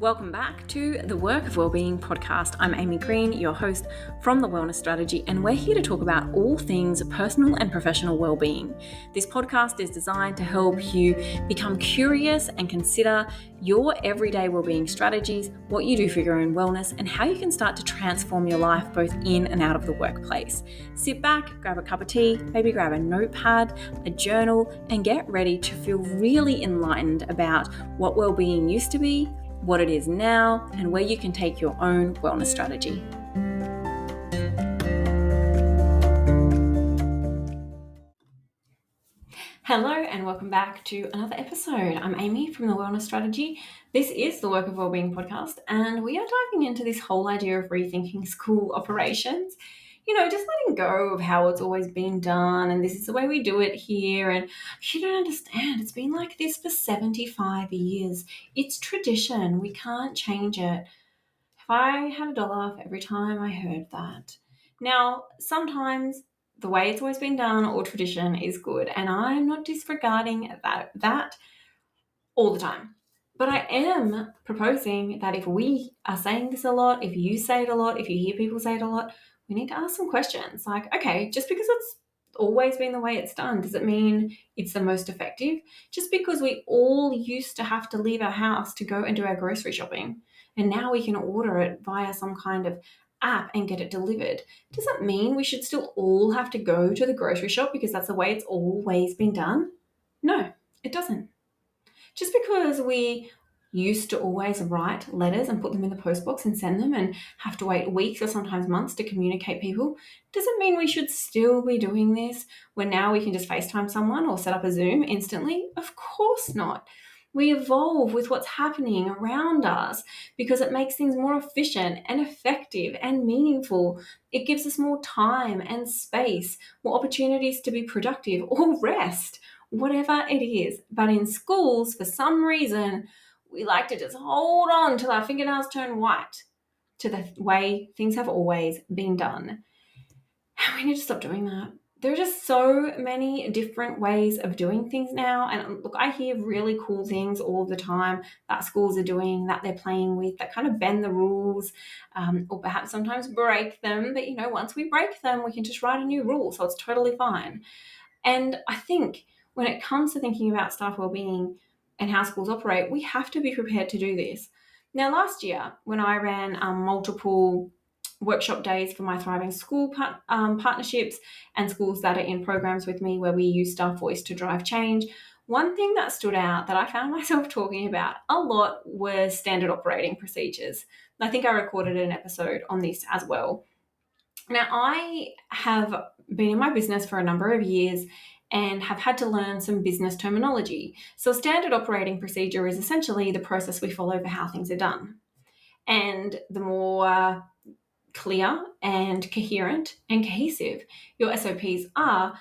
Welcome back to the Work Wellbeing Podcast. I'm Amy Green, your host from The Wellness Strategy, and we're here to talk about all things personal and professional wellbeing. This podcast is designed to help you become curious and consider your everyday wellbeing strategies, what you do for your own wellness, and how you can start to transform your life both in and out of the workplace. Sit back, grab a cup of tea, maybe grab a notepad, a journal, and get ready to feel really enlightened about what wellbeing used to be, what it is now, and where you can take your own wellness strategy. Hello and welcome back to another episode. I'm Amy from The Wellness Strategy. This is the Work Wellbeing Podcast, and we are diving into this whole idea of rethinking school operations. Just letting go of how it's always been done, and this is the way we do it here, and you don't understand. It's been like this for 75 years. It's tradition. We can't change it. If I had $1 for every time I heard that. Now, sometimes the way it's always been done or tradition is good, and I'm not disregarding that all the time. But I am proposing that if we are saying this a lot, if you say it a lot, if you hear people say it a lot, we need to ask some questions like, okay, just because it's always been the way it's done, does it mean it's the most effective? Just because we all used to have to leave our house to go and do our grocery shopping, and now we can order it via some kind of app and get it delivered, does that mean we should still all have to go to the grocery shop because that's the way it's always been done? No, it doesn't. Just because we used to always write letters and put them in the post box and send them and have to wait weeks or sometimes months to communicate people, doesn't mean we should still be doing this when now we can just FaceTime someone or set up a Zoom instantly. Of course not. We evolve with what's happening around us because it makes things more efficient and effective and meaningful. It gives us more time and space, more opportunities to be productive or rest, whatever it is. But in schools, for some reason, we like to just hold on till our fingernails turn white to the way things have always been done. And we need to stop doing that. There are just so many different ways of doing things now. And look, I hear really cool things all the time that schools are doing, that they're playing with, that kind of bend the rules, or perhaps sometimes break them. But, once we break them, we can just write a new rule. So it's totally fine. And I think when it comes to thinking about staff wellbeing and how schools operate, we have to be prepared to do this. Now, last year, when I ran multiple workshop days for my Thriving School partnerships and schools that are in programs with me where we use staff voice to drive change, one thing that stood out that I found myself talking about a lot was standard operating procedures. I think I recorded an episode on this as well. Now, I have been in my business for a number of years and have had to learn some business terminology. So a standard operating procedure is essentially the process we follow for how things are done. And the more clear and coherent and cohesive your SOPs are,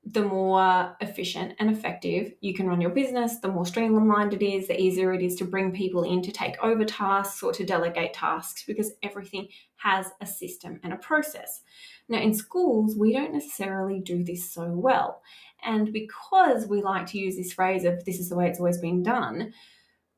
the more efficient and effective you can run your business, the more streamlined it is, the easier it is to bring people in to take over tasks or to delegate tasks, because everything has a system and a process. Now, in schools, we don't necessarily do this so well. And because we like to use this phrase of this is the way it's always been done,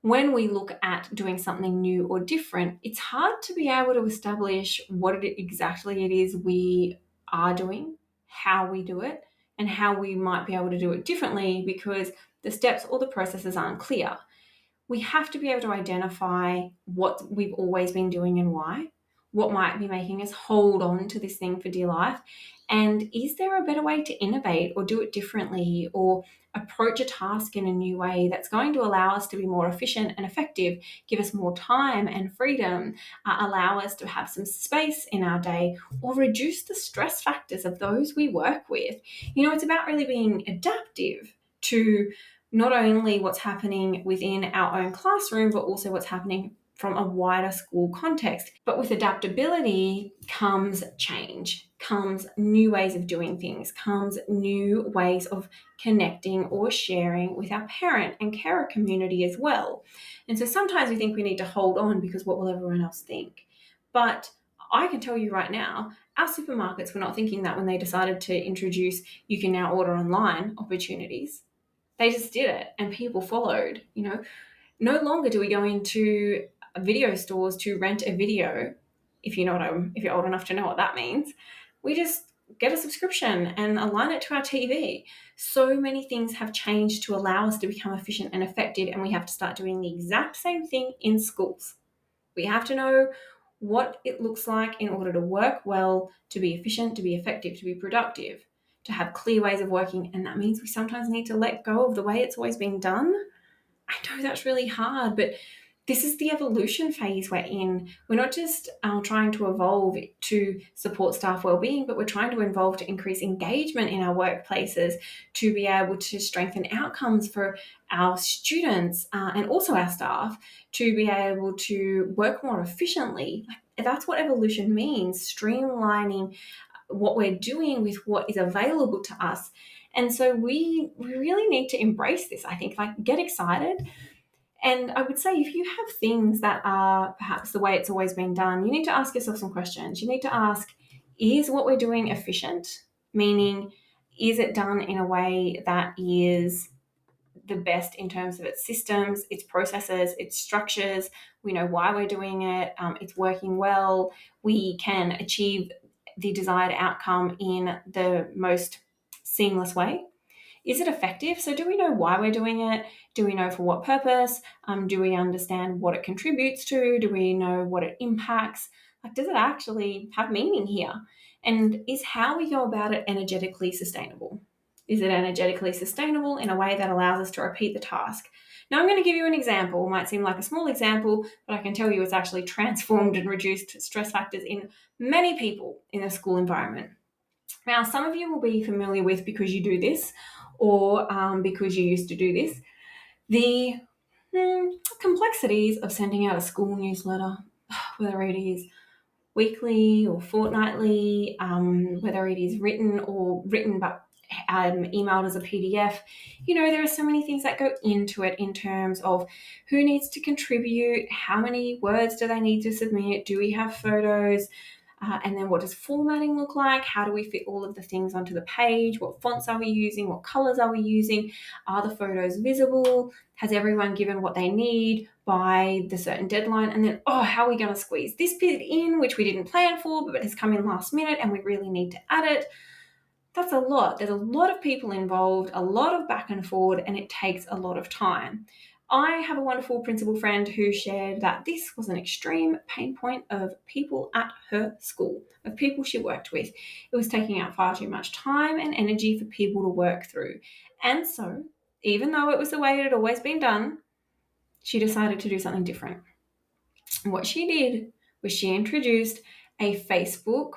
when we look at doing something new or different, it's hard to be able to establish what exactly it is we are doing, how we do it, and how we might be able to do it differently because the steps or the processes aren't clear. We have to be able to identify what we've always been doing and why, what might be making us hold on to this thing for dear life, and is there a better way to innovate or do it differently or approach a task in a new way that's going to allow us to be more efficient and effective, give us more time and freedom, allow us to have some space in our day, or reduce the stress factors of those we work with. It's about really being adaptive to not only what's happening within our own classroom, but also what's happening from a wider school context. But with adaptability comes change, comes new ways of doing things, comes new ways of connecting or sharing with our parent and carer community as well. And so sometimes we think we need to hold on because what will everyone else think? But I can tell you right now, our supermarkets were not thinking that when they decided to introduce you can now order online opportunities. They just did it and people followed. No longer do we go into video stores to rent a video. If you're old enough to know what that means, we just get a subscription and align it to our TV. So many things have changed to allow us to become efficient and effective, and we have to start doing the exact same thing in schools. We have to know what it looks like in order to work well, to be efficient, to be effective, to be productive, to have clear ways of working. And that means we sometimes need to let go of the way it's always been done. I know that's really hard, but this is the evolution phase we're in. We're not just trying to evolve to support staff wellbeing, but we're trying to evolve to increase engagement in our workplaces, to be able to strengthen outcomes for our students and also our staff, to be able to work more efficiently. That's what evolution means, streamlining what we're doing with what is available to us. And so we really need to embrace this, I think, get excited. And I would say if you have things that are perhaps the way it's always been done, you need to ask yourself some questions. You need to ask, is what we're doing efficient? Meaning, is it done in a way that is the best in terms of its systems, its processes, its structures? We know why we're doing it. It's working well. We can achieve the desired outcome in the most seamless way. Is it effective? So do we know why we're doing it? Do we know for what purpose? Do we understand what it contributes to? Do we know what it impacts? Does it actually have meaning here? And is how we go about it energetically sustainable? Is it energetically sustainable in a way that allows us to repeat the task? Now, I'm going to give you an example. It might seem like a small example, but I can tell you it's actually transformed and reduced stress factors in many people in a school environment. Now, some of you will be familiar with, because you do this, or because you used to do this, the complexities of sending out a school newsletter, whether it is weekly or fortnightly, whether it is written but emailed as a PDF. There are so many things that go into it in terms of who needs to contribute, how many words do they need to submit, do we have photos, and then what does formatting look like? How do we fit all of the things onto the page? What fonts are we using? What colors are we using? Are the photos visible? Has everyone given what they need by the certain deadline? And then, how are we going to squeeze this bit in, which we didn't plan for, but has come in last minute and we really need to add it? That's a lot. There's a lot of people involved, a lot of back and forward, and it takes a lot of time. I have a wonderful principal friend who shared that this was an extreme pain point of people at her school, of people she worked with. It was taking out far too much time and energy for people to work through. And so, even though it was the way it had always been done, she decided to do something different. And what she did was she introduced a Facebook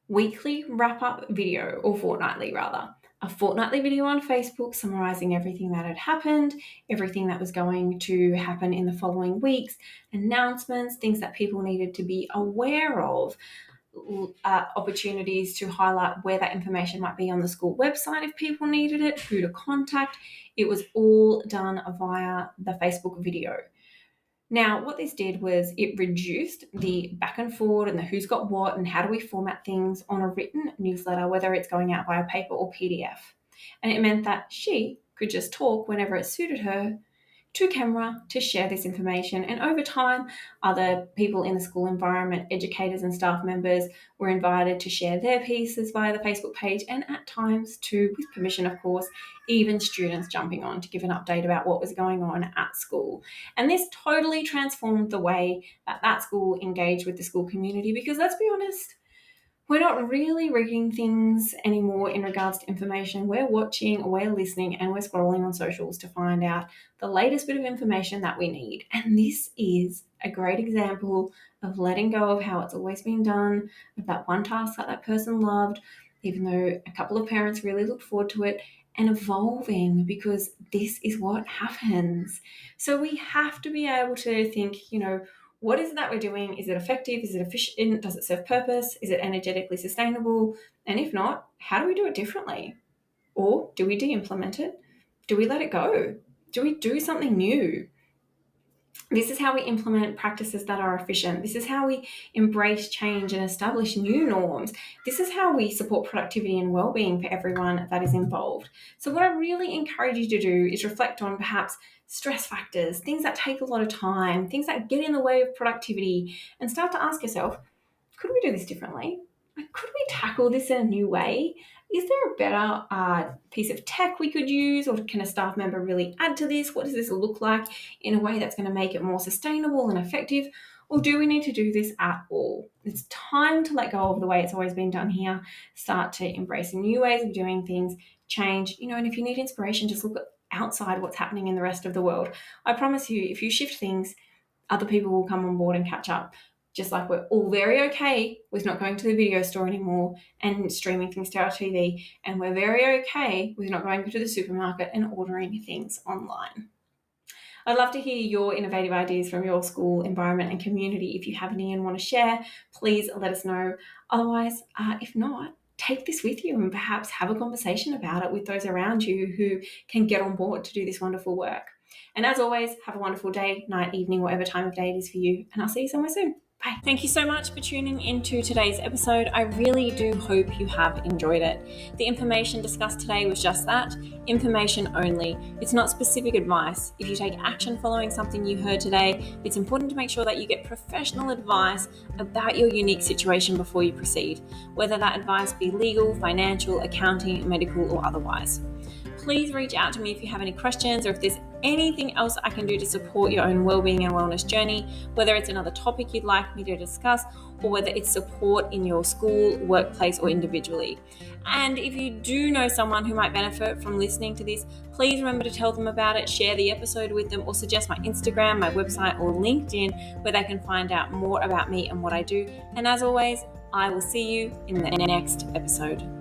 weekly wrap-up video, or fortnightly rather. A fortnightly video on Facebook summarizing everything that had happened, everything that was going to happen in the following weeks, announcements, things that people needed to be aware of, opportunities to highlight where that information might be on the school website if people needed it, who to contact. It was all done via the Facebook video. Now, what this did was it reduced the back and forward and the who's got what and how do we format things on a written newsletter, whether it's going out via paper or PDF. And it meant that she could just talk whenever it suited her to camera to share this information. And over time, other people in the school environment, educators and staff members, were invited to share their pieces via the Facebook page, and at times too, with permission of course, even students jumping on to give an update about what was going on at school. And this totally transformed the way that school engaged with the school community, because let's be honest, we're not really reading things anymore in regards to information. We're watching, we're listening, and we're scrolling on socials to find out the latest bit of information that we need. And this is a great example of letting go of how it's always been done, of that one task that person loved, even though a couple of parents really looked forward to it, and evolving, because this is what happens. So we have to be able to think, what is it that we're doing? Is it effective? Is it efficient? Does it serve purpose? Is it energetically sustainable? And if not, how do we do it differently? Or do we de-implement it? Do we let it go? Do we do something new? This is how we implement practices that are efficient. This is how we embrace change and establish new norms. This is how we support productivity and well-being for everyone that is involved. So what I really encourage you to do is reflect on perhaps stress factors, things that take a lot of time, things that get in the way of productivity, and start to ask yourself, could we do this differently? Could we tackle this in a new way? Is there a better piece of tech we could use, or can a staff member really add to this? What does this look like in a way that's going to make it more sustainable and effective? Or do we need to do this at all? It's time to let go of the way it's always been done here, start to embrace new ways of doing things, change, and if you need inspiration, just look outside what's happening in the rest of the world. I promise you, if you shift things, other people will come on board and catch up. Just like we're all very okay with not going to the video store anymore and streaming things to our TV, and we're very okay with not going to the supermarket and ordering things online. I'd love to hear your innovative ideas from your school environment and community. If you have any and want to share, please let us know. Otherwise, if not, take this with you and perhaps have a conversation about it with those around you who can get on board to do this wonderful work. And as always, have a wonderful day, night, evening, whatever time of day it is for you. And I'll see you somewhere soon. Bye. Thank you so much for tuning into today's episode. I really do hope you have enjoyed it. The information discussed today was just that, information only. It's not specific advice. If you take action following something you heard today, it's important to make sure that you get professional advice about your unique situation before you proceed, whether that advice be legal, financial, accounting, medical, or otherwise. Please reach out to me if you have any questions, or if there's anything else I can do to support your own wellbeing and wellness journey, whether it's another topic you'd like me to discuss, or whether it's support in your school, workplace, or individually. And if you do know someone who might benefit from listening to this, please remember to tell them about it, share the episode with them, or suggest my Instagram, my website, or LinkedIn, where they can find out more about me and what I do. And as always, I will see you in the next episode.